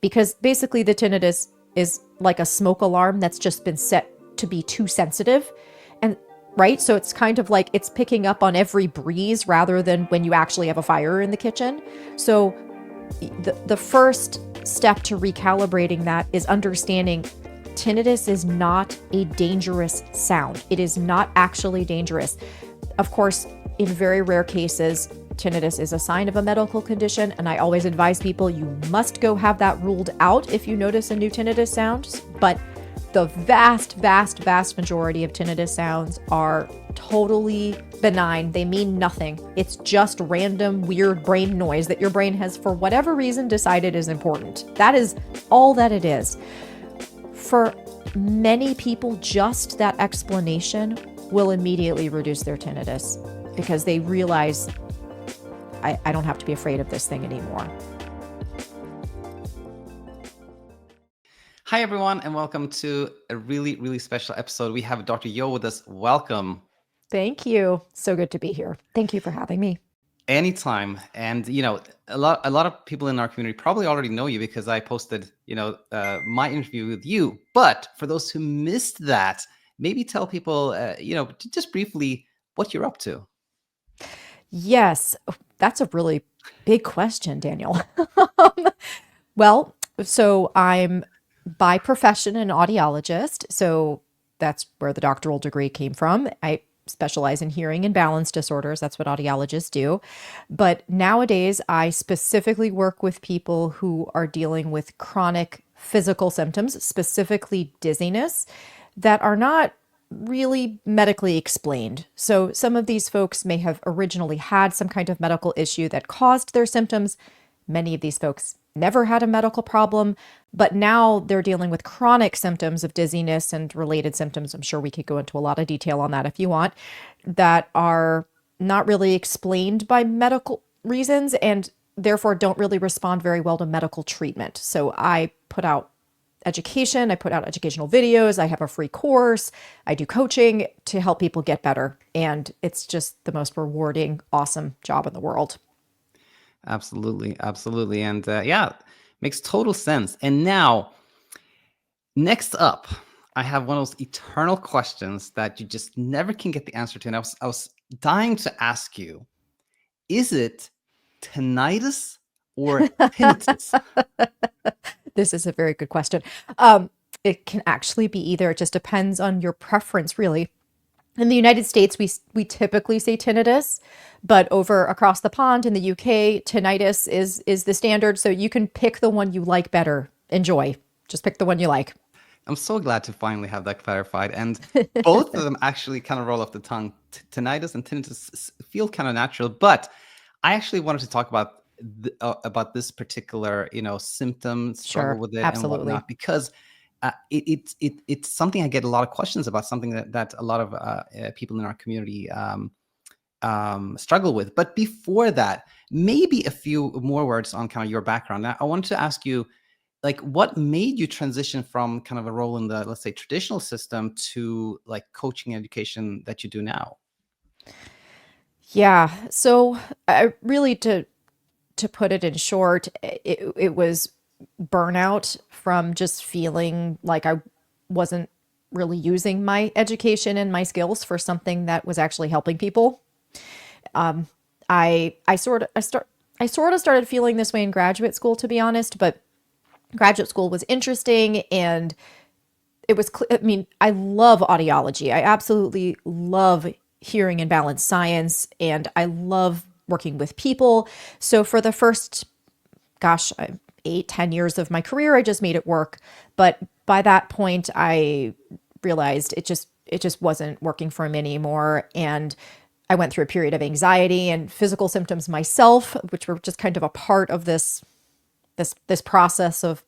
because basically the tinnitus is like a smoke alarm that's just been set to be too sensitive. And right, so it's kind of like it's picking up on every breeze rather than when you actually have a fire in the kitchen. So the first step to recalibrating that is understanding tinnitus is not a dangerous sound. It is not actually dangerous. Of course, in very rare cases, tinnitus is a sign of a medical condition, and I always advise people you must go have that ruled out if you notice a new tinnitus sound. But the vast, vast, vast majority of tinnitus sounds are totally benign. They mean nothing. It's just random, weird brain noise that your brain has, for whatever reason, decided is important. That is all that it is. For many people, just that explanation will immediately reduce their tinnitus because they realize I don't have to be afraid of this thing anymore. Hi, everyone, and welcome to a really, really special episode. We have Dr. Yo with us. Welcome. Thank you. So good to be here. Thank you for having me. Anytime. And, a lot of people in our community probably already know you because I posted, my interview with you. But for those who missed that, maybe tell people, just briefly what you're up to. Yes, that's a really big question, Daniel. Well, so I'm by profession an audiologist. So that's where the doctoral degree came from. I specialize in hearing and balance disorders. That's what audiologists do. But nowadays, I specifically work with people who are dealing with chronic physical symptoms, specifically dizziness, that are not really medically explained. So some of these folks may have originally had some kind of medical issue that caused their symptoms. Many of these folks never had a medical problem, but now they're dealing with chronic symptoms of dizziness and related symptoms. I'm sure we could go into a lot of detail on that if you want, that are not really explained by medical reasons and therefore don't really respond very well to medical treatment. So I put out education, I put out educational videos, I have a free course, I do coaching to help people get better. And it's just the most rewarding, awesome job in the world. Absolutely. Absolutely. And makes total sense. And now, next up, I have one of those eternal questions that you just never can get the answer to. And I was dying to ask you, is it tinnitus or tinnitus? This is a very good question. It can actually be either. It just depends on your preference, really. In the United States, we typically say tinnitus, but over across the pond in the UK, tinnitus is the standard. So you can pick the one you like better. Enjoy. Just pick the one you like. I'm so glad to finally have that clarified. And both of them actually kind of roll off the tongue. Tinnitus and tinnitus feel kind of natural, but I actually wanted to talk about this particular, symptom, struggle Sure, with it and absolutely. whatnot, because it's something I get a lot of questions about, something that a lot of people in our community struggle with. But before that, maybe a few more words on kind of your background. Now, I wanted to ask you, like, what made you transition from kind of a role in the, let's say, traditional system to like coaching education that you do now? Yeah. So I really to put it in short, it was burnout from just feeling like I wasn't really using my education and my skills for something that was actually helping people. Um, I sort of started feeling this way in graduate school, to be honest, but graduate school was interesting and I mean, I love audiology. I absolutely love hearing and balance science, and I love working with people. So for the first, gosh, 8, 10 years of my career, I just made it work. But by that point, I realized it just wasn't working for me anymore. And I went through a period of anxiety and physical symptoms myself, which were just kind of a part of this process of,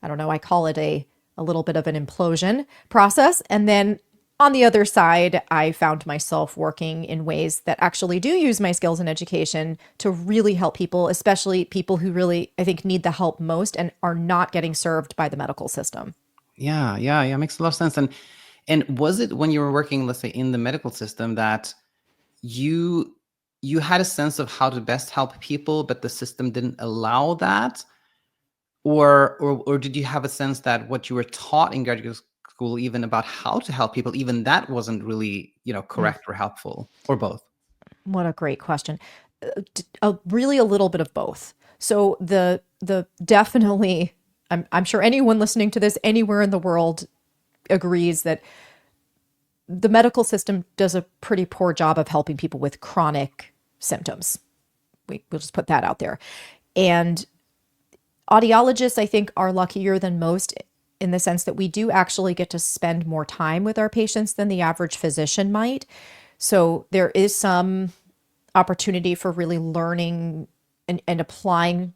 I don't know, I call it a little bit of an implosion process. And then on the other side, I found myself working in ways that actually do use my skills in education to really help people, especially people who really, I think, need the help most and are not getting served by the medical system. Yeah. Makes a lot of sense. And was it when you were working, let's say, in the medical system that you you had a sense of how to best help people, but the system didn't allow that? or did you have a sense that what you were taught in graduate school, even about how to help people, even that wasn't really, Mm, correct or helpful, or both? what a great question. Really a little bit of both. So the definitely, I'm sure anyone listening to this anywhere in the world agrees that the medical system does a pretty poor job of helping people with chronic symptoms. We'll just put that out there. And audiologists, I think, are luckier than most in the sense that we do actually get to spend more time with our patients than the average physician might. So there is some opportunity for really learning and applying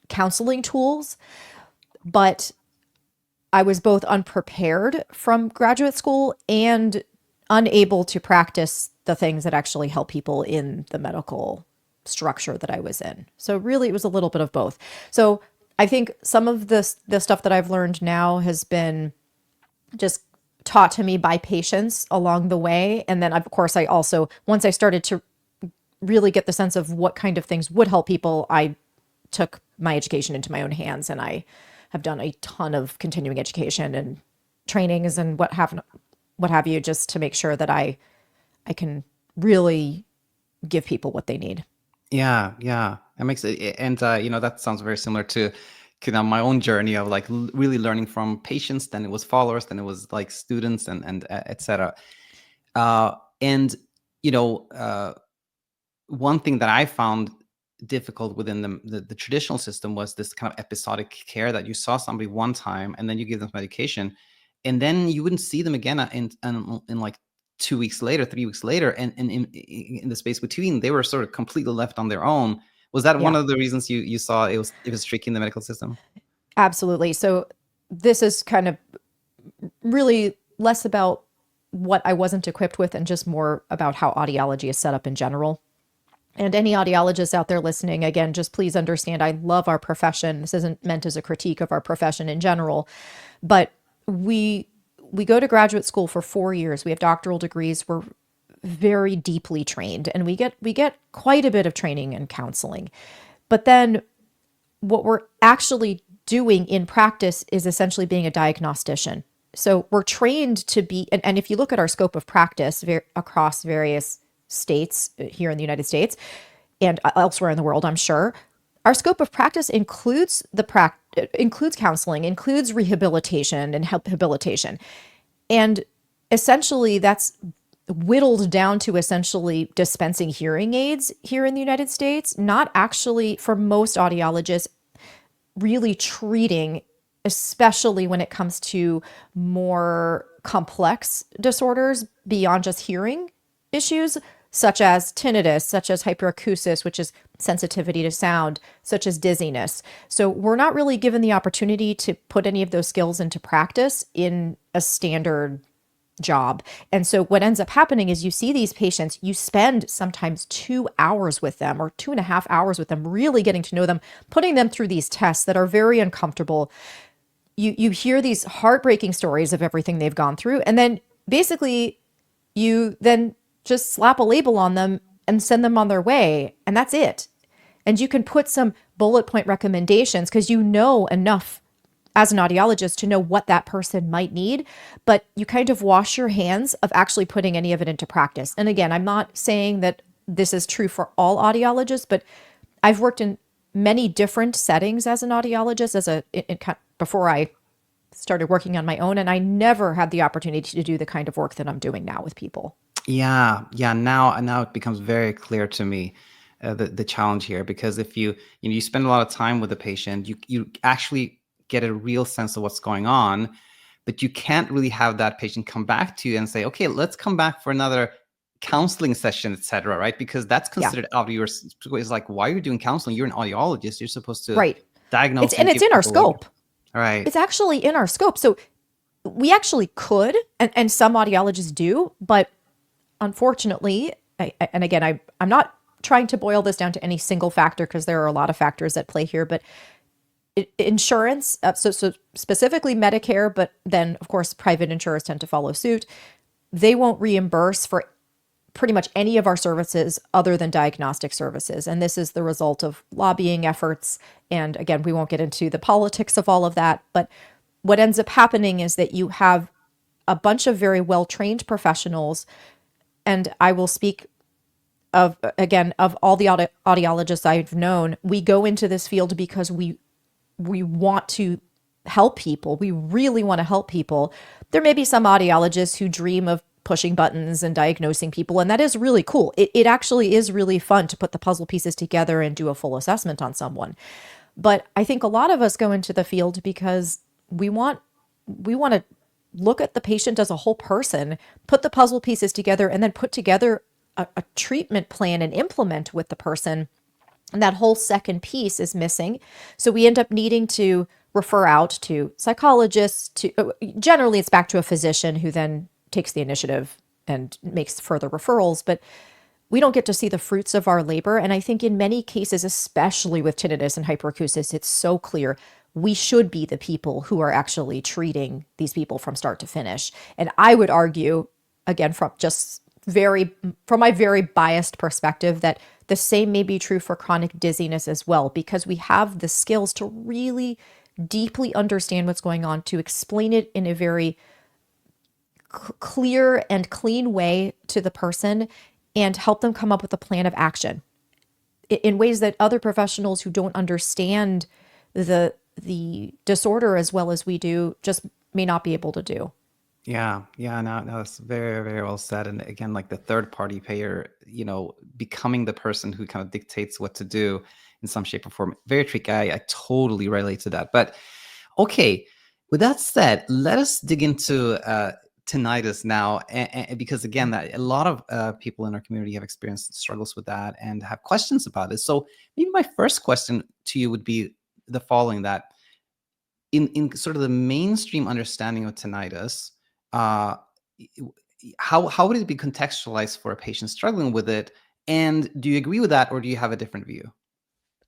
counseling tools. But I was both unprepared from graduate school and unable to practice the things that actually help people in the medical structure that I was in. So really it was a little bit of both. So I think some of the stuff that I've learned now has been just taught to me by patients along the way. And then of course I also, once I started to really get the sense of what kind of things would help people, I took my education into my own hands, and I have done a ton of continuing education and trainings and what have you, just to make sure that I can really give people what they need. Yeah, yeah, that makes it, and that sounds very similar to my own journey of like really learning from patients. Then it was followers, then it was like students, and etc. And you know, one thing that I found difficult within the traditional system was this kind of episodic care, that you saw somebody one time and then you give them medication, and then you wouldn't see them again in like 2 weeks later, 3 weeks later, and in the space between, they were sort of completely left on their own. Was that one Yeah, of the reasons you saw it was tricky in the medical system? absolutely. So this is kind of really less about what I wasn't equipped with and just more about how audiology is set up in general. And any audiologists out there listening, again, just please understand I love our profession. This isn't meant as a critique of our profession in general, but we we go to graduate school for 4 years. We have doctoral degrees. We're very deeply trained, and we get quite a bit of training and counseling. But then what we're actually doing in practice is essentially being a diagnostician. So we're trained to be, and if you look at our scope of practice across various states here in the United States and elsewhere in the world, I'm sure, our scope of practice includes includes counseling, includes rehabilitation and habilitation. And essentially that's whittled down to essentially dispensing hearing aids here in the United States, not actually for most audiologists really treating, especially when it comes to more complex disorders beyond just hearing issues, such as tinnitus, such as hyperacusis, which is sensitivity to sound, such as dizziness. So we're not really given the opportunity to put any of those skills into practice in a standard job. And so what ends up happening is you see these patients, you spend sometimes 2 hours with them or 2.5 hours with them, really getting to know them, putting them through these tests that are very uncomfortable. You hear these heartbreaking stories of everything they've gone through. And then basically you then just slap a label on them and send them on their way. And that's it. And you can put some bullet point recommendations because you know enough as an audiologist to know what that person might need, but you kind of wash your hands of actually putting any of it into practice. And again, I'm not saying that this is true for all audiologists, but I've worked in many different settings as an audiologist before I started working on my own, and I never had the opportunity to do the kind of work that I'm doing now with people. Yeah, yeah. Now it becomes very clear to me, the challenge here, because if you spend a lot of time with the patient, you actually get a real sense of what's going on, but you can't really have that patient come back to you and say, okay, let's come back for another counseling session, etc. Right? Because that's Yeah, considered out of your. It's like, why are you doing counseling? You're an audiologist. You're supposed to right. It's diagnose and and it's give in our people what. scope. All right. It's actually in our scope. So we actually could, and some audiologists do, but unfortunately, and again, I'm not trying to boil this down to any single factor because there are a lot of factors at play here, but insurance, so specifically Medicare, but then of course private insurers tend to follow suit. They won't reimburse for pretty much any of our services other than diagnostic services. And this is the result of lobbying efforts. And again, we won't get into the politics of all of that. But what ends up happening is that you have a bunch of very well trained professionals. And I will speak of, again, of all the audiologists I've known. We go into this field because we want to help people. We really want to help people. There may be some audiologists who dream of pushing buttons and diagnosing people, and that is really cool. It actually is really fun to put the puzzle pieces together and do a full assessment on someone. But I think a lot of us go into the field because we want to look at the patient as a whole person, put the puzzle pieces together, and then put together a treatment plan and implement with the person. And that whole second piece is missing. So we end up needing to refer out to psychologists, to generally it's back to a physician who then takes the initiative and makes further referrals, but we don't get to see the fruits of our labor. And I think in many cases, especially with tinnitus and hyperacusis, it's so clear we should be the people who are actually treating these people from start to finish. And I would argue, again, from my very biased perspective, that the same may be true for chronic dizziness as well, because we have the skills to really deeply understand what's going on, to explain it in a very clear and clean way to the person and help them come up with a plan of action in ways that other professionals who don't understand the disorder as well as we do just may not be able to do. Yeah, yeah, no, no, that's very, very well said. And again, like the third party payer, becoming the person who kind of dictates what to do in some shape or form, very tricky. I totally relate to that. But okay, with that said, let us dig into tinnitus now, because again, that a lot of people in our community have experienced struggles with that and have questions about it. So maybe my first question to you would be the following: that in sort of the mainstream understanding of tinnitus, uh, how would it be contextualized for a patient struggling with it? And do you agree with that, or do you have a different view?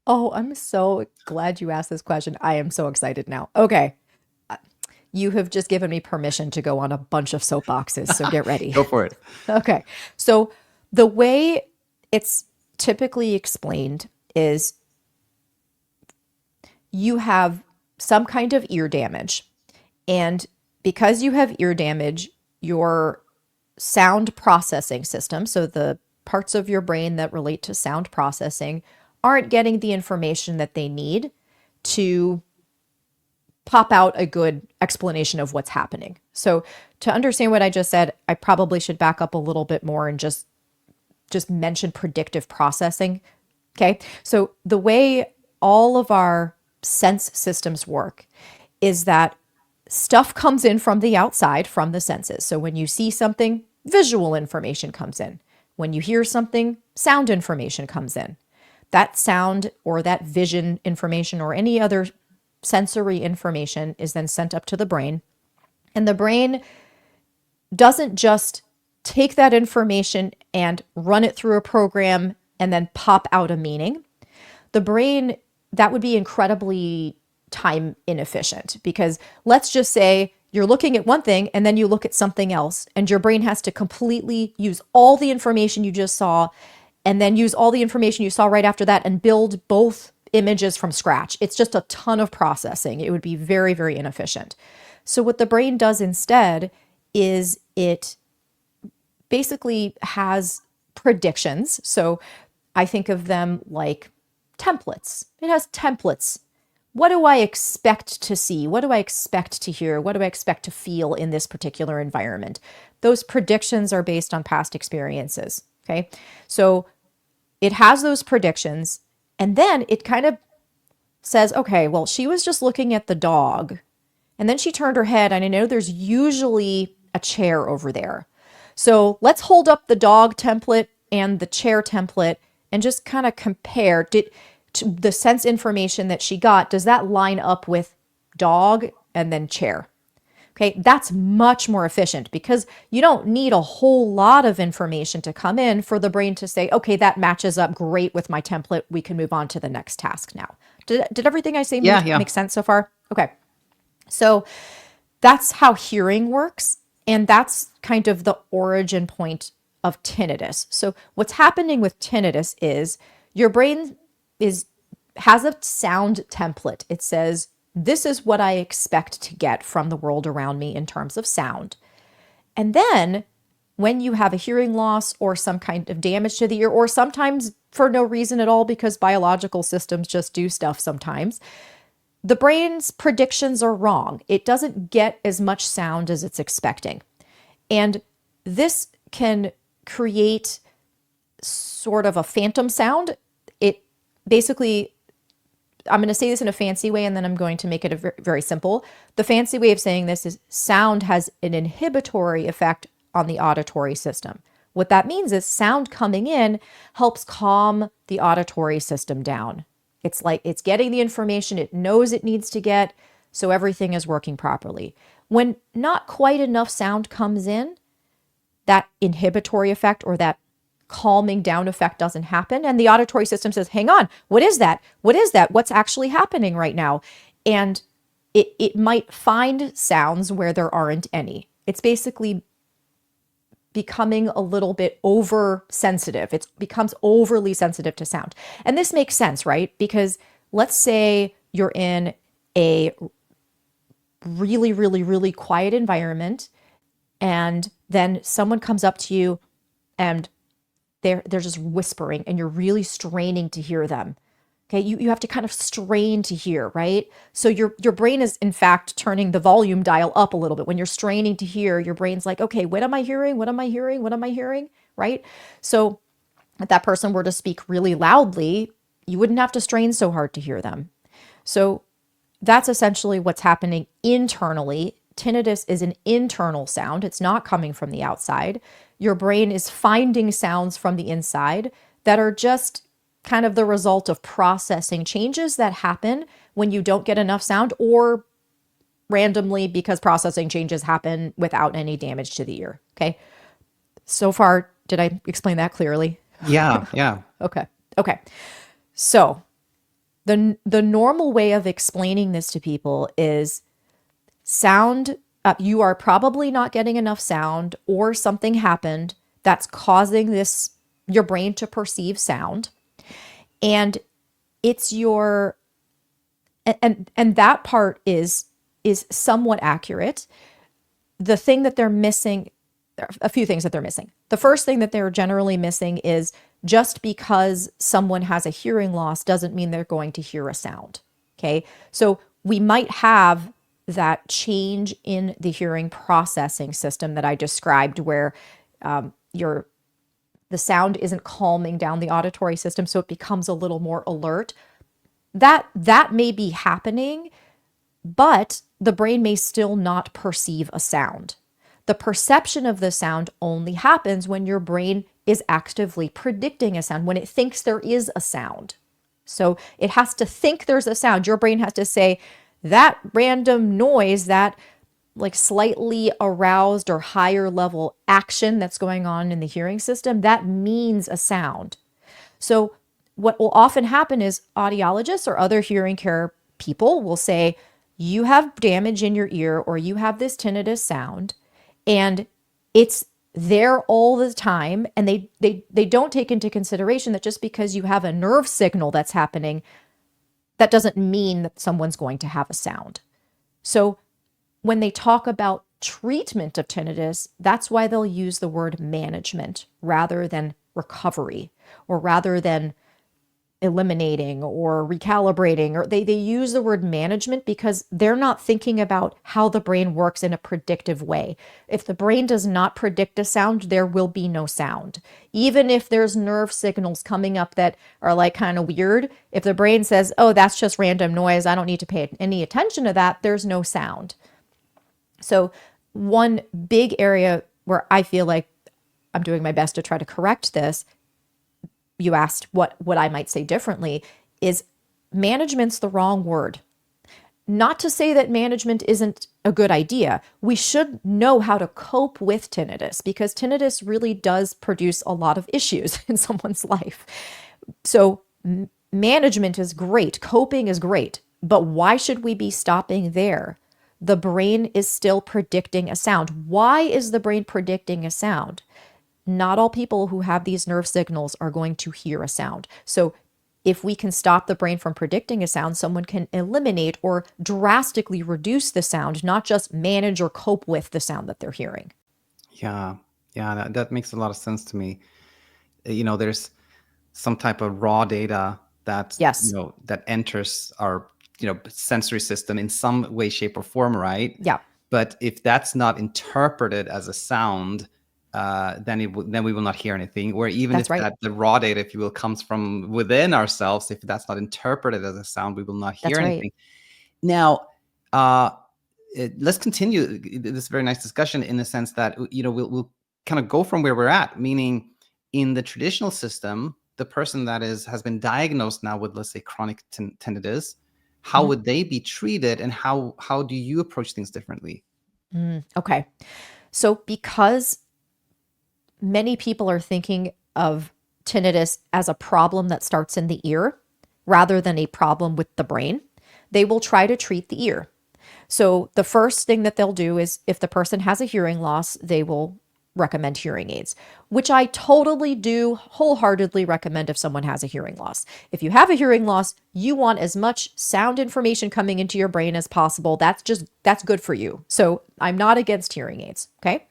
Oh, I'm so glad you asked this question. I am so excited now. Okay. You have just given me permission to go on a bunch of soapboxes, so get ready. Go for it. Okay. So the way it's typically explained is you have some kind of ear damage. And because you have ear damage, your sound processing system, so the parts of your brain that relate to sound processing, aren't getting the information that they need to pop out a good explanation of what's happening. So to understand what I just said, I probably should back up a little bit more and just mention predictive processing. Okay? So the way all of our sense systems work is that stuff comes in from the outside, from the senses. So when you see something, visual information comes in. When you hear something, sound information comes in. That sound or that vision information or any other sensory information is then sent up to the brain. And the brain doesn't just take that information and run it through a program and then pop out a meaning. The brain, that would be incredibly time inefficient, because let's just say you're looking at one thing and then you look at something else, and your brain has to completely use all the information you just saw and then use all the information you saw right after that and build both images from scratch. It's just a ton of processing. It would be very, very inefficient. So what the brain does instead is it basically has predictions. So I think of them like templates. It has templates. What do I expect to see? What do I expect to hear? What do I expect to feel in this particular environment? Those predictions are based on past experiences. Okay. So it has those predictions, and then it kind of says, okay, well, she was just looking at the dog, and then she turned her head, and I know there's usually a chair over there. So let's hold up the dog template and the chair template and just kind of compare. The sense information that she got, does that line up with dog and then chair? Okay, that's much more efficient, because you don't need a whole lot of information to come in for the brain to say, okay, that matches up great with my template. We can move on to the next task now. Did everything I say Yeah. make sense so far? Okay. So that's how hearing works. And that's kind of the origin point of tinnitus. So what's happening with tinnitus is your brain is has a sound template. It says, this is what I expect to get from the world around me in terms of sound. And then when you have a hearing loss or some kind of damage to the ear, or sometimes for no reason at all because biological systems just do stuff sometimes, the brain's predictions are wrong. It doesn't get as much sound as it's expecting. And this can create sort of a phantom sound. It basically, I'm going to say this in a fancy way and then I'm going to make it a very simple. The fancy way of saying this is sound has an inhibitory effect on the auditory system. What that means is sound coming in helps calm the auditory system down. It's like it's getting the information it knows it needs to get, so everything is working properly. When not quite enough sound comes in, that inhibitory effect or that calming down effect doesn't happen. And the auditory system says, hang on, what is that? What is that? What's actually happening right now? And it might find sounds where there aren't any. It's basically becoming a little bit oversensitive. It becomes overly sensitive to sound. And this makes sense, right? Because let's say you're in a really, really, really quiet environment and then someone comes up to you and they're just whispering and you're really straining to hear them. Okay, you have to kind of strain to hear, right? So your brain is in fact turning the volume dial up a little bit. When you're straining to hear, your brain's like, okay, what am I hearing? What am I hearing? What am I hearing? Right? So if that person were to speak really loudly, you wouldn't have to strain so hard to hear them. So that's essentially what's happening internally. Tinnitus is an internal sound. It's not coming from the outside. Your brain is finding sounds from the inside that are just kind of the result of processing changes that happen when you don't get enough sound or randomly because processing changes happen without any damage to the ear. Okay. So far, did I explain that clearly? Yeah, yeah. Okay. Okay. So the normal way of explaining this to people is sound, you are probably not getting enough sound or something happened that's causing your brain to perceive sound. And it's and that part is somewhat accurate. The thing that they're missing, a few things that they're missing. The first thing that they're generally missing is just because someone has a hearing loss doesn't mean they're going to hear a sound. Okay. So we might have that change in the hearing processing system that I described where the sound isn't calming down the auditory system, so it becomes a little more alert. That may be happening, but the brain may still not perceive a sound. The perception of the sound only happens when your brain is actively predicting a sound, when it thinks there is a sound. So it has to think there's a sound. Your brain has to say, that random noise, that like slightly aroused or higher level action that's going on in the hearing system, that means a sound. So what will often happen is audiologists or other hearing care people will say, you have damage in your ear or you have this tinnitus sound and it's there all the time. And they don't take into consideration that just because you have a nerve signal that's happening, that doesn't mean that someone's going to have a sound. So when they talk about treatment of tinnitus, that's why they'll use the word management rather than recovery or rather than eliminating or recalibrating, or they use the word management because they're not thinking about how the brain works in a predictive way. If the brain does not predict a sound, there will be no sound. Even if there's nerve signals coming up that are like kind of weird, if the brain says, oh, that's just random noise, I don't need to pay any attention to that, there's no sound. So one big area where I feel like I'm doing my best to try to correct this, you asked what I might say differently, is management's the wrong word. Not to say that management isn't a good idea. We should know how to cope with tinnitus because tinnitus really does produce a lot of issues in someone's life. So management is great. Coping is great. But why should we be stopping there? The brain is still predicting a sound. Why is the brain predicting a sound? not all people who have these nerve signals are going to hear a sound. So if we can stop the brain from predicting a sound, someone can eliminate or drastically reduce the sound, not just manage or cope with the sound that they're hearing. Yeah, yeah, that makes a lot of sense to me. There's some type of raw data that Yes. that enters our sensory system in some way, shape, or form, right? Yeah, But if that's not interpreted as a sound, then we will not hear anything. Or even that's if right. that the raw data, if you will, comes from within ourselves, if that's not interpreted as a sound, we will not hear That's right. anything. Now, uh, let's continue this very nice discussion in the sense that we'll kind of go from where we're at, meaning in the traditional system, the person that has been diagnosed now with, let's say, chronic tinnitus, how Mhm. would they be treated, and how do you approach things differently? Okay. So, because many people are thinking of tinnitus as a problem that starts in the ear rather than a problem with the brain, they will try to treat the ear. So, the first thing that they'll do is if the person has a hearing loss, they will recommend hearing aids, which I totally do wholeheartedly recommend if someone has a hearing loss. If you have a hearing loss, you want as much sound information coming into your brain as possible. That's good for you. So, I'm not against hearing aids, okay?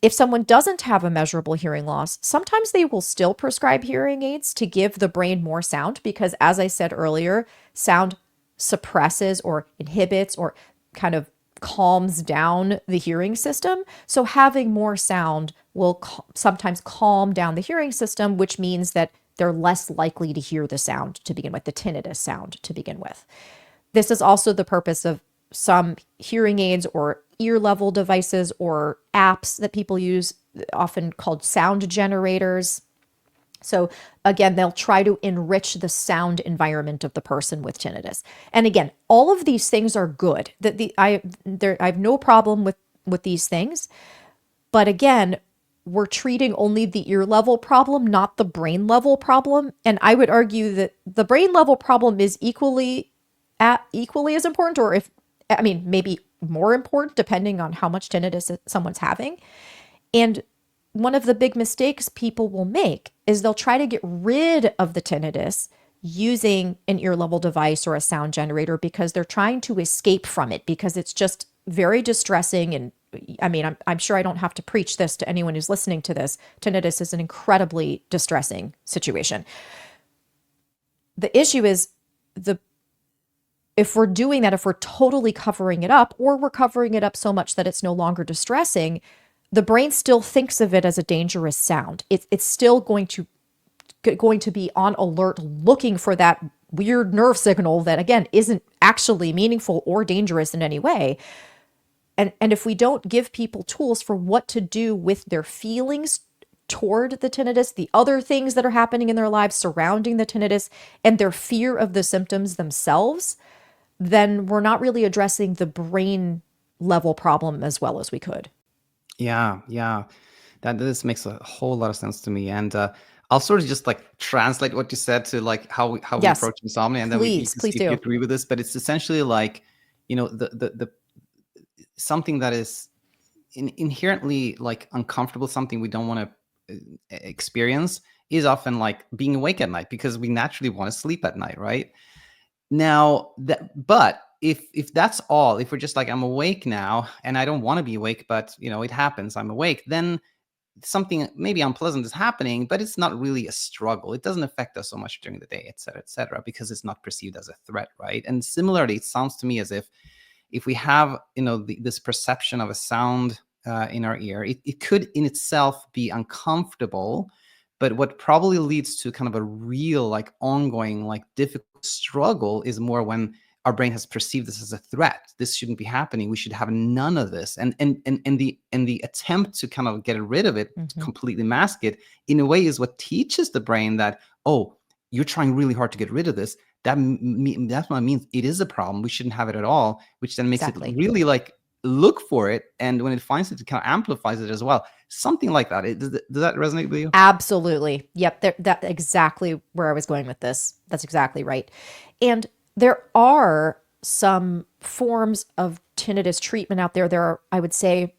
If someone doesn't have a measurable hearing loss, sometimes they will still prescribe hearing aids to give the brain more sound because, as I said earlier, sound suppresses or inhibits or kind of calms down the hearing system. So, having more sound will sometimes calm down the hearing system, which means that they're less likely to hear the sound to begin with, the tinnitus sound to begin with. This is also the purpose of some hearing aids or ear level devices or apps that people use, often called sound generators. So again, they'll try to enrich the sound environment of the person with tinnitus. And again, all of these things are good. I have no problem with these things. But again, we're treating only the ear level problem, not the brain level problem. And I would argue that the brain level problem is equally as important, or if I mean maybe more important, depending on how much tinnitus someone's having. And one of the big mistakes people will make is they'll try to get rid of the tinnitus using an ear level device or a sound generator because they're trying to escape from it because it's just very distressing. And I mean, I'm sure I don't have to preach this to anyone who's listening to this. Tinnitus is an incredibly distressing situation. The issue is the if we're doing that, if we're totally covering it up, or we're covering it up so much that it's no longer distressing, the brain still thinks of it as a dangerous sound. It's still going to be on alert looking for that weird nerve signal that again isn't actually meaningful or dangerous in any way. And if we don't give people tools for what to do with their feelings toward the tinnitus, the other things that are happening in their lives surrounding the tinnitus, and their fear of the symptoms themselves, then we're not really addressing the brain level problem as well as we could. Yeah, yeah. That this makes a whole lot of sense to me. And I'll sort of just like translate what you said to like how we Yes, approach insomnia, and then you please, can see please if you do. agree with this. But it's essentially like, the something that is inherently like uncomfortable, something we don't want to experience, is often like being awake at night because we naturally want to sleep at night, right? Now that, but if that's all, if we're just like, I'm awake now and I don't want to be awake, but it happens, I'm awake, then something maybe unpleasant is happening, but it's not really a struggle. It doesn't affect us so much during the day, et cetera, because it's not perceived as a threat, right? And similarly, it sounds to me as if we have this perception of a sound in our ear, it could in itself be uncomfortable, but what probably leads to kind of a real like ongoing like difficult struggle is more when our brain has perceived this as a threat. This shouldn't be happening. We should have none of this. And the attempt to kind of get rid of it, Mhm. completely mask it, in a way is what teaches the brain that, oh, you're trying really hard to get rid of this. That's what it means. It is a problem. We shouldn't have it at all, which then makes it Exactly. really like look for it. And when it finds it, it kind of amplifies it as well. Something like that. Does that resonate with you? Absolutely. Yep. That exactly where I was going with this. That's exactly right. And there are some forms of tinnitus treatment out there. There are, I would say,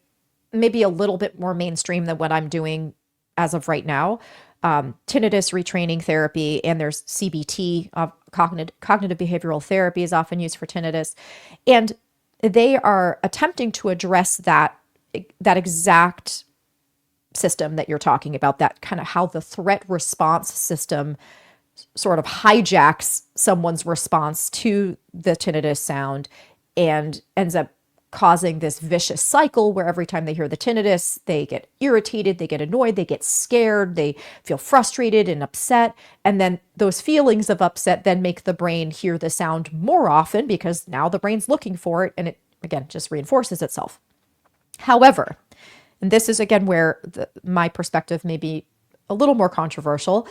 maybe a little bit more mainstream than what I'm doing as of right now. Tinnitus retraining therapy, and there's CBT, cognitive behavioral therapy is often used for tinnitus. And they are attempting to address that exact system that you're talking about, that kind of how the threat response system sort of hijacks someone's response to the tinnitus sound and ends up causing this vicious cycle where every time they hear the tinnitus, they get irritated, they get annoyed, they get scared, they feel frustrated and upset. And then those feelings of upset then make the brain hear the sound more often because now the brain's looking for it, and it, again, just reinforces itself. However, and this is again where my perspective may be a little more controversial,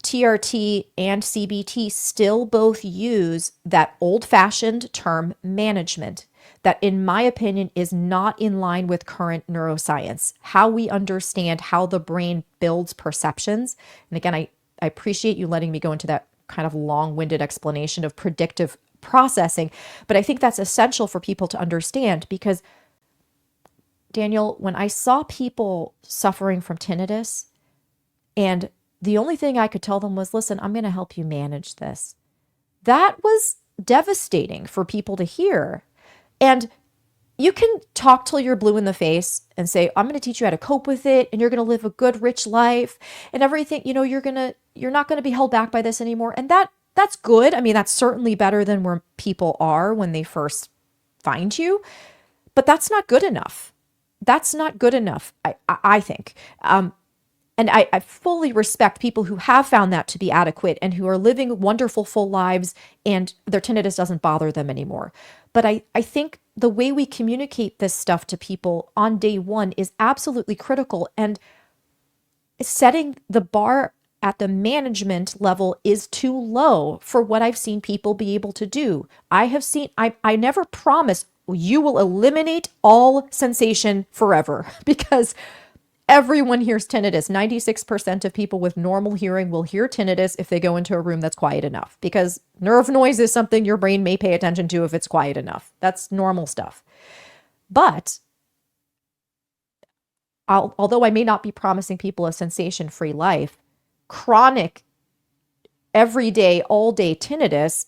TRT and CBT still both use that old-fashioned term management that, in my opinion, is not in line with current neuroscience, how we understand how the brain builds perceptions. And again, I appreciate you letting me go into that kind of long-winded explanation of predictive processing, but I think that's essential for people to understand because, Daniel, when I saw people suffering from tinnitus, and the only thing I could tell them was, listen, I'm going to help you manage this. That was devastating for people to hear. And you can talk till you're blue in the face and say, I'm going to teach you how to cope with it, and you're going to live a good, rich life and everything. You're not going to be held back by this anymore. And that's good. I mean, that's certainly better than where people are when they first find you, but that's not good enough. That's not good enough, I think. And I fully respect people who have found that to be adequate and who are living wonderful, full lives and their tinnitus doesn't bother them anymore. But I think the way we communicate this stuff to people on day one is absolutely critical. And setting the bar at the management level is too low for what I've seen people be able to do. I never promise you will eliminate all sensation forever because everyone hears tinnitus. 96% of people with normal hearing will hear tinnitus if they go into a room that's quiet enough, because nerve noise is something your brain may pay attention to if it's quiet enough. That's normal stuff. But although I may not be promising people a sensation-free life, chronic, everyday, all-day tinnitus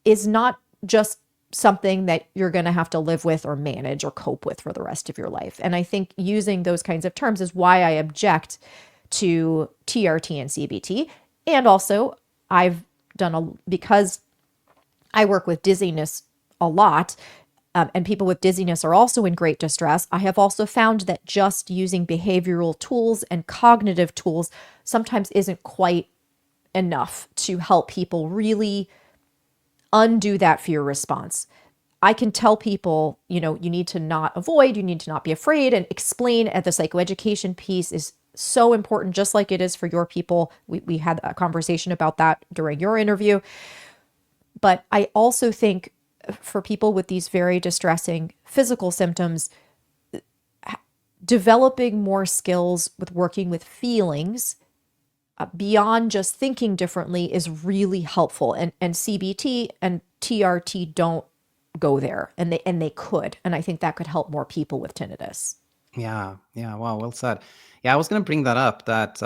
is not just something that you're going to have to live with or manage or cope with for the rest of your life. And I think using those kinds of terms is why I object to TRT and CBT. And also, because I work with dizziness a lot, and people with dizziness are also in great distress, I have also found that just using behavioral tools and cognitive tools sometimes isn't quite enough to help people really undo that fear response. I can tell people, you need to not avoid, you need to not be afraid, and explain at the psychoeducation piece is so important, just like it is for your people. We had a conversation about that during your interview. But I also think for people with these very distressing physical symptoms, developing more skills with working with feelings beyond just thinking differently is really helpful. And CBT and TRT don't go there, and they could. And I think that could help more people with tinnitus. Yeah. Wow. Well said. Yeah, I was going to bring that up. That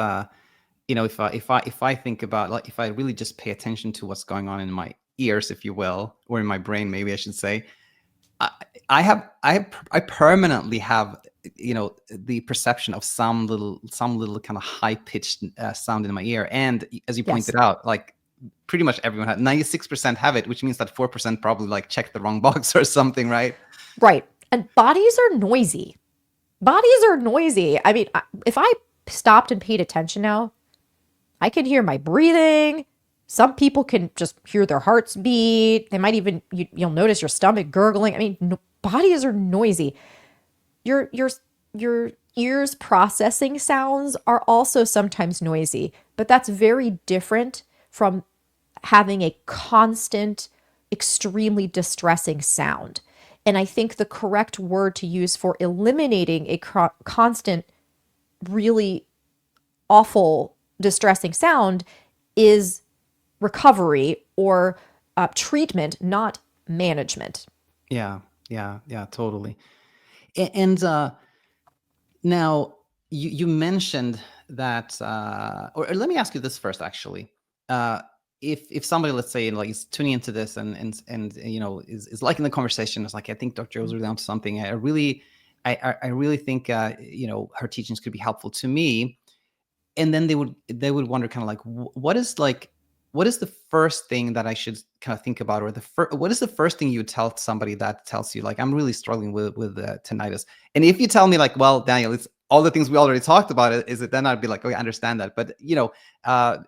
if I think about, like, if I really just pay attention to what's going on in my ears, if you will, or in my brain, maybe I should say, I permanently have the perception of some little kind of high pitched sound in my ear, and as you Yes. pointed out, like pretty much everyone 96% have it, which means that 4% probably like checked the wrong box or something, right? Right. And bodies are noisy. Bodies are noisy. I mean, if I stopped and paid attention now, I could hear my breathing. Some people can just hear their hearts beat. They might even, you'll notice your stomach gurgling. I mean, bodies are noisy. Your ears processing sounds are also sometimes noisy, but that's very different from having a constant, extremely distressing sound. And I think the correct word to use for eliminating a constant, really awful, distressing sound is recovery or treatment, not management. Yeah, totally. And now you mentioned that or let me ask you this first, actually. Uh, if somebody, let's say, like, is tuning into this and is liking the conversation, is like, I think Dr. Joe's really onto something. I really think her teachings could be helpful to me. And then they would wonder, kind of like, what is the first thing that I should kind of think about, or what is the first thing you would tell somebody that tells you, like, I'm really struggling with tinnitus? And if you tell me, like, well, Daniel, it's all the things we already talked about, is it, then I'd be like, okay, I understand that. But uh,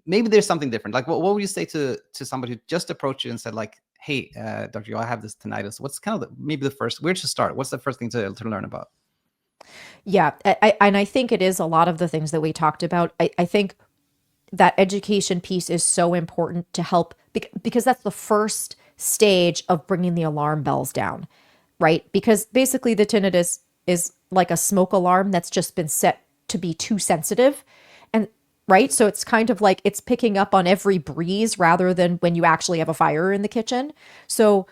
maybe there's something different. Like, what would you say to somebody who just approached you and said, like, hey, Dr. Yo, I have this tinnitus. What's kind of maybe the first, where to start? What's the first thing to learn about? Yeah, and I think it is a lot of the things that we talked about. I think that education piece is so important to help because that's the first stage of bringing the alarm bells down, right? Because basically the tinnitus is like a smoke alarm that's just been set to be too sensitive. And right, so it's kind of like it's picking up on every breeze rather than when you actually have a fire in the kitchen. So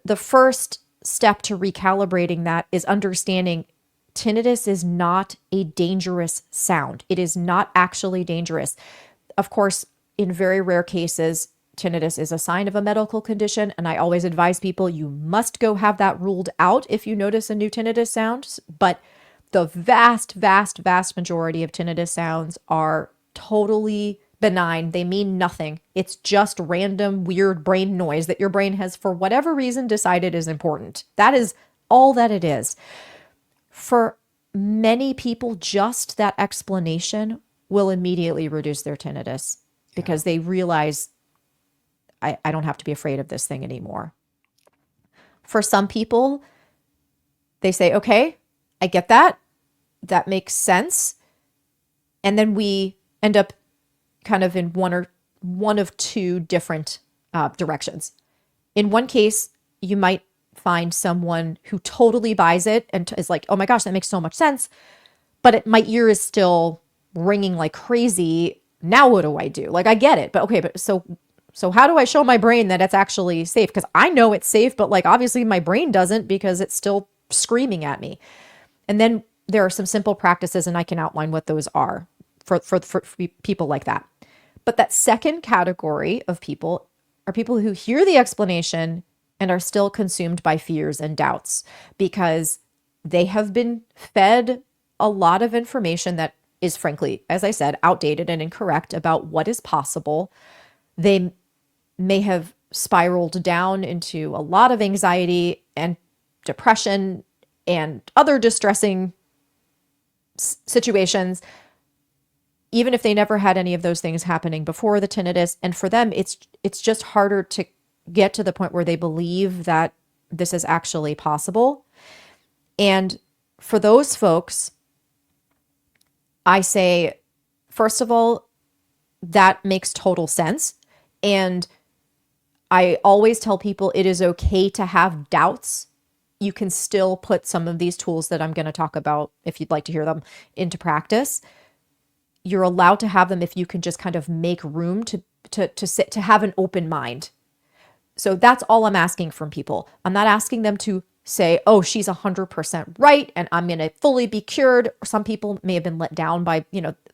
the first step to recalibrating that is understanding tinnitus is not a dangerous sound. It is not actually dangerous. Of course, in very rare cases, tinnitus is a sign of a medical condition, and I always advise people you must go have that ruled out if you notice a new tinnitus sound. But the vast, vast, vast majority of tinnitus sounds are totally benign. They mean nothing. It's just random, weird brain noise that your brain has, for whatever reason, decided is important. That is all that it is. For many people, just that explanation will immediately reduce their tinnitus Yeah. because they realize I don't have to be afraid of this thing anymore. For some people, they say, okay, I get that. That makes sense. And then we end up kind of in one of two different directions. In one case, you might find someone who totally buys it and is like, oh my gosh, that makes so much sense. But my ear is still ringing like crazy. Now what do I do? Like, I get it, but okay, but so how do I show my brain that it's actually safe? Because I know it's safe, but like obviously my brain doesn't because it's still screaming at me. And then there are some simple practices, and I can outline what those are for people like that. But that second category of people are people who hear the explanation and are still consumed by fears and doubts because they have been fed a lot of information that is, frankly, as I said, outdated and incorrect about what is possible. They may have spiraled down into a lot of anxiety and depression and other distressing situations, even if they never had any of those things happening before the tinnitus. And for them, it's just harder to get to the point where they believe that this is actually possible. And for those folks, I say, first of all, that makes total sense. And I always tell people it is okay to have doubts. You can still put some of these tools that I'm going to talk about, if you'd like to hear them, into practice. You're allowed to have them if you can just kind of make room to sit, to have an open mind. So that's all I'm asking from people. I'm not asking them to say, oh, she's 100% right and I'm going to fully be cured. Some people may have been let down by,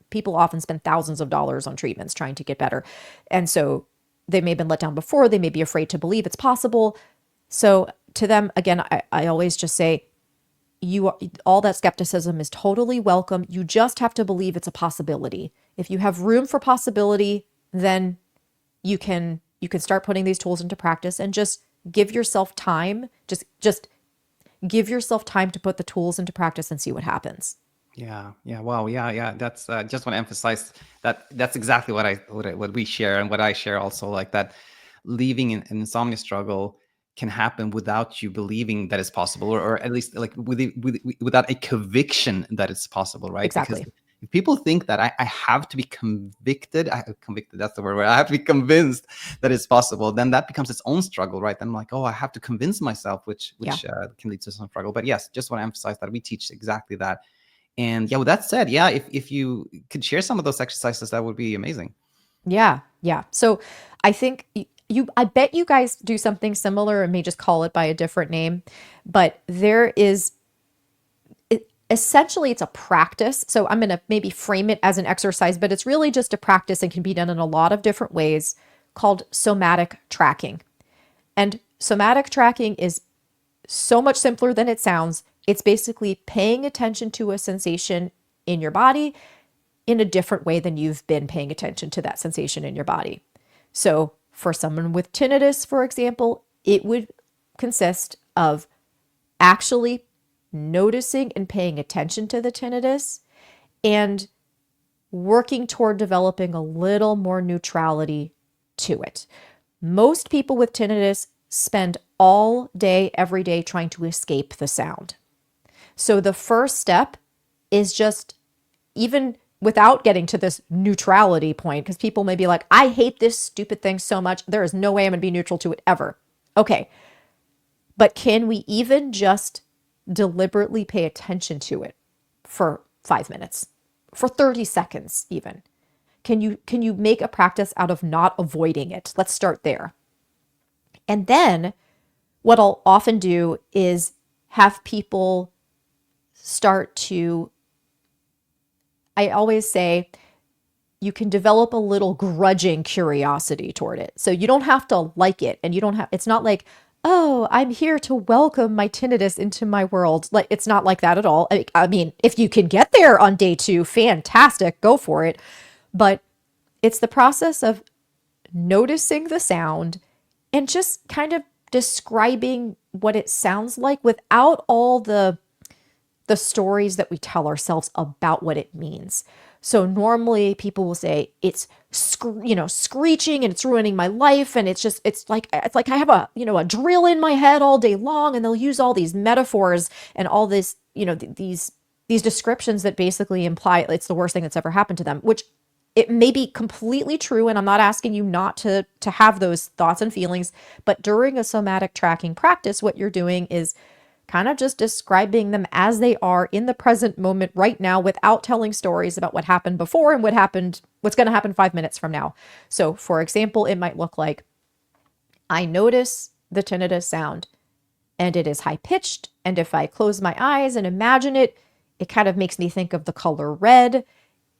people often spend thousands of dollars on treatments trying to get better. And so they may have been let down before. They may be afraid to believe it's possible. So to them, again, I always just say, all that skepticism is totally welcome. You just have to believe it's a possibility. If you have room for possibility, then you can start putting these tools into practice and just give yourself time. Just give yourself time to put the tools into practice and see what happens. Yeah, yeah, wow, yeah, yeah. That's just want to emphasize that that's exactly what we share, and what I share also, like that leaving an insomnia struggle can happen without you believing that it's possible, or at least like without a conviction that it's possible, right? Because Exactly. if people think that I have to be convicted, that's the word, where I have to be convinced that it's possible, then that becomes its own struggle, right? Then I'm like, oh, I have to convince myself, which Yeah. can lead to some struggle. But yes, just want to emphasize that we teach exactly that. And yeah, with that said, yeah, if you could share some of those exercises, that would be amazing. Yeah. Yeah. So I think I bet you guys do something similar and may just call it by a different name, but there is essentially it's a practice. So I'm going to maybe frame it as an exercise, but it's really just a practice and can be done in a lot of different ways, called somatic tracking. And somatic tracking is so much simpler than it sounds. It's basically paying attention to a sensation in your body in a different way than you've been paying attention to that sensation in your body. So for someone with tinnitus, for example, it would consist of actually noticing and paying attention to the tinnitus and working toward developing a little more neutrality to it. Most people with tinnitus spend all day, every day trying to escape the sound. So the first step is just, even without getting to this neutrality point, because people may be like, I hate this stupid thing so much, there is no way I'm going to be neutral to it ever. Okay, but can we even just deliberately pay attention to it for 5 minutes, for 30 seconds even? Can you make a practice out of not avoiding it? Let's start there. And then what I'll often do is have people start to, I always say, you can develop a little grudging curiosity toward it. So you don't have to like it, and you don't have, it's not like, oh, I'm here to welcome my tinnitus into my world. Like, it's not like that at all. I mean, if you can get there on day 2, fantastic, go for it. But it's the process of noticing the sound and just kind of describing what it sounds like without all the stories that we tell ourselves about what it means. So normally people will say it's screeching and it's ruining my life, and it's like I have a drill in my head all day long, and they'll use all these metaphors and all this these descriptions that basically imply it's the worst thing that's ever happened to them, which it may be completely true, and I'm not asking you not to have those thoughts and feelings, but during a somatic tracking practice, what you're doing is kind of just describing them as they are in the present moment right now, without telling stories about what happened before and what's going to happen 5 minutes from now. So for example, it might look like, I notice the tinnitus sound and it is high pitched. And if I close my eyes and imagine it, it kind of makes me think of the color red.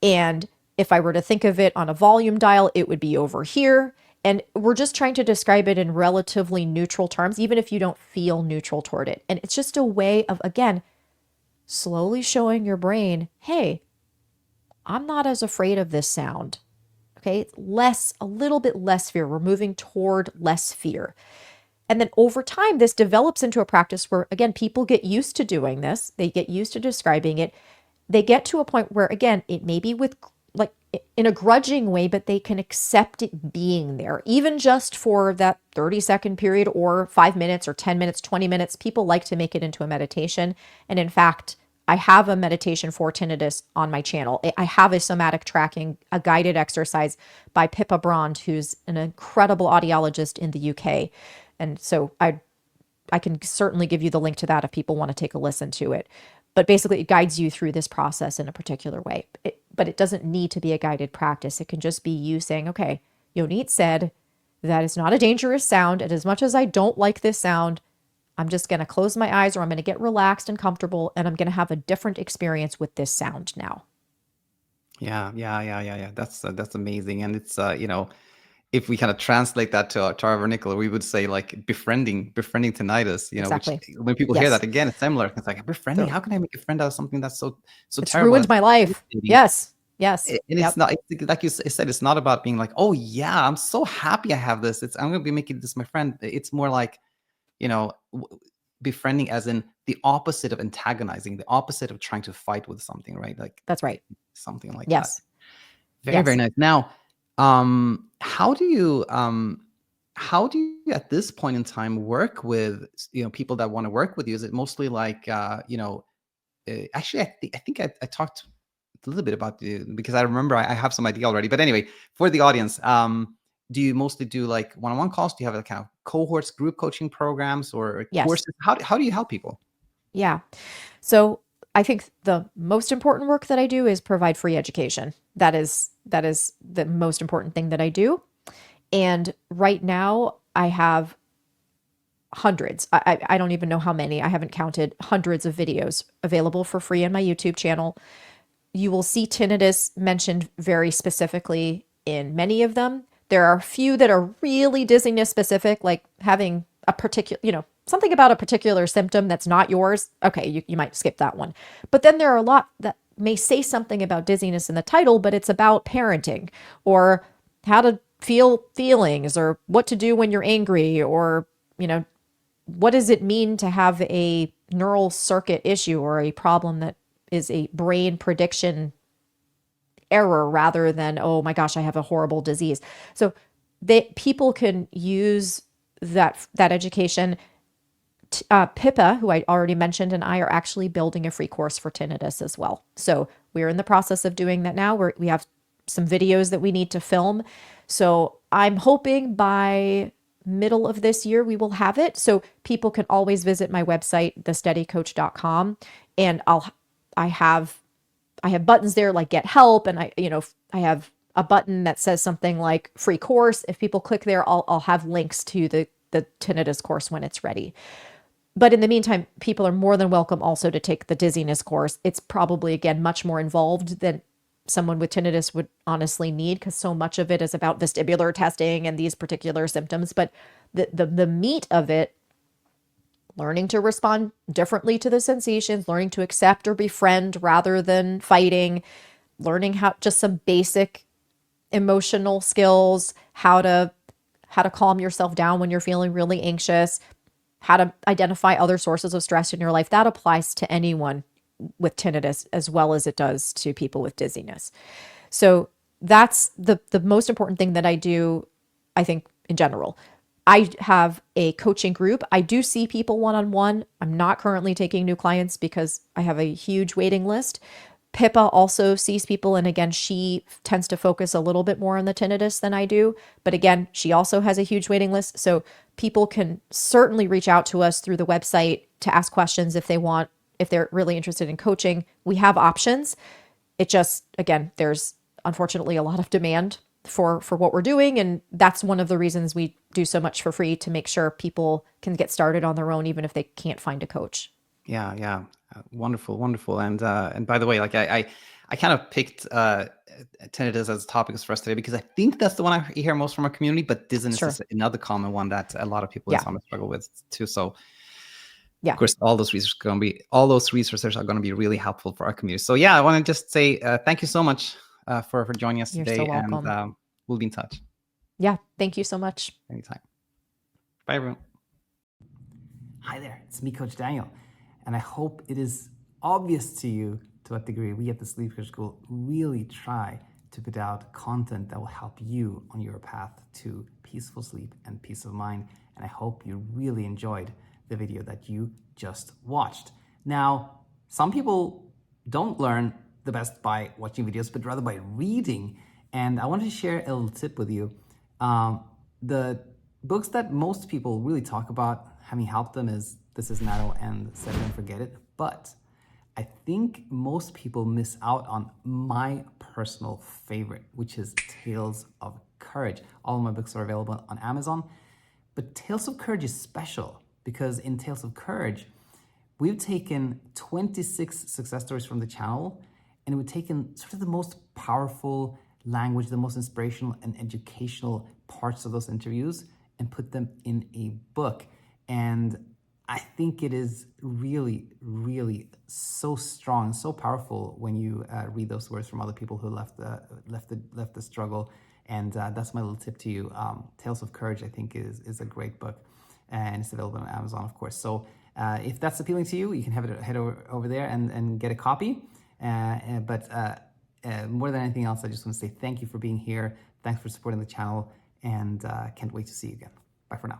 And if I were to think of it on a volume dial, it would be over here. And we're just trying to describe it in relatively neutral terms, even if you don't feel neutral toward it. And it's just a way of, again, slowly showing your brain, hey, I'm not as afraid of this sound. Okay, a little bit less fear. We're moving toward less fear. And then over time, this develops into a practice where, again, people get used to doing this. They get used to describing it. They get to a point where, again, it may be with like in a grudging way, but they can accept it being there, even just for that 30-second period or 5 minutes or 10 minutes, 20 minutes. People like to make it into a meditation. And in fact, I have a meditation for tinnitus on my channel. I have a somatic tracking, a guided exercise by Pippa Brand, who's an incredible audiologist in the UK. And so I can certainly give you the link to that if people want to take a listen to it. But basically, it guides you through this process in a particular way. But it doesn't need to be a guided practice. It can just be you saying, okay, Yonit said that it's not a dangerous sound. And as much as I don't like this sound, I'm just going to close my eyes, or I'm going to get relaxed and comfortable, and I'm going to have a different experience with this sound now. Yeah. That's amazing. And it's if we kind of translate that to our vernacular, we would say like befriending tinnitus, which Exactly. when people hear Yes. that, again, it's similar. It's like, befriending, Totally. how can I make a friend out of something that's so It's terrible? ruined my life. Yes. Yes. And it's Yep. not, like you said, it's not about being like, oh yeah, I'm so happy I have this. I'm going to be making this my friend. It's more like, befriending as in the opposite of antagonizing, the opposite of trying to fight with something, right? Like That's right. something like that. Yes. Very, very Yes. nice. Now, how do you at this point in time work with people that want to work with you? Is it mostly like actually I think I talked a little bit about you because I remember I have some idea already. But anyway, for the audience, do you mostly do like one-on-one calls? Do you have like kind of cohorts, group coaching programs, or Yes. courses? How do you help people? Yeah. So I think the most important work that I do is provide free education. That is the most important thing that I do. And right now I have hundreds. I don't even know how many. I haven't counted. Hundreds of videos available for free on my YouTube channel. You will see tinnitus mentioned very specifically in many of them. There are a few that are really dizziness specific, like having a particular, something about a particular symptom that's not yours. Okay, you might skip that one. But then there are a lot that may say something about dizziness in the title, but it's about parenting or how to feel feelings or what to do when you're angry or, what does it mean to have a neural circuit issue or a problem that is a brain prediction error rather than, oh my gosh, I have a horrible disease. So people can use that education. Pippa, who I already mentioned, and I are actually building a free course for tinnitus as well. So we're in the process of doing that now. We have some videos that we need to film. So I'm hoping by middle of this year we will have it. So people can always visit my website, thesteadycoach.com, and I have buttons there like get help, and I have a button that says something like free course. If people click there, I'll have links to the tinnitus course when it's ready. But in the meantime, people are more than welcome also to take the dizziness course. It's probably, again, much more involved than someone with tinnitus would honestly need, because so much of it is about vestibular testing and these particular symptoms. But the meat of it, learning to respond differently to the sensations, learning to accept or befriend rather than fighting, learning how just some basic emotional skills, how to calm yourself down when you're feeling really anxious, how to identify other sources of stress in your life. That applies to anyone with tinnitus as well as it does to people with dizziness. So that's the most important thing that I do, I think, in general. I have a coaching group. I do see people one-on-one. I'm not currently taking new clients because I have a huge waiting list. Pippa also sees people, and again, she tends to focus a little bit more on the tinnitus than I do. But again, she also has a huge waiting list. So people can certainly reach out to us through the website to ask questions if they want, if they're really interested in coaching. We have options. It just, again, there's unfortunately a lot of demand for what we're doing. And that's one of the reasons we do so much for free, to make sure people can get started on their own, even if they can't find a coach. Yeah. Wonderful, wonderful. And by the way, like I kind of picked tinnitus as topics for us today because I think that's the one I hear most from our community, but dizziness Sure. is another common one that a lot of people in Yeah. Insomnia struggle with too. So of Yeah. course, all those resources are going to be really helpful for our community. So yeah, I want to just say thank you so much for joining us You're so today, and welcome. we'll be in touch Yeah. Thank you so much. anytime. Bye, everyone. Hi there, it's me, Coach Daniel, and I hope it is obvious to you to what degree we at the Sleep Coach School really try to put out content that will help you on your path to peaceful sleep and peace of mind. And I hope you really enjoyed the video that you just watched. Now, some people don't learn the best by watching videos, but rather by reading. And I wanted to share a little tip with you. The books that most people really talk about having helped them is This Is Metal and Set It and Forget It. But I think most people miss out on my personal favorite, which is Tales of Courage. All of my books are available on Amazon. But Tales of Courage is special because in Tales of Courage, we've taken 26 success stories from the channel, and we've taken sort of the most powerful language, the most inspirational and educational parts of those interviews, and put them in a book. And I think it is really, really so strong, so powerful when you read those words from other people who left the struggle. And that's my little tip to you. Tales of Courage, I think, is a great book, and it's available on Amazon, of course. So if that's appealing to you, you can head over there and get a copy. But more than anything else, I just want to say thank you for being here. Thanks for supporting the channel, and can't wait to see you again. Bye for now.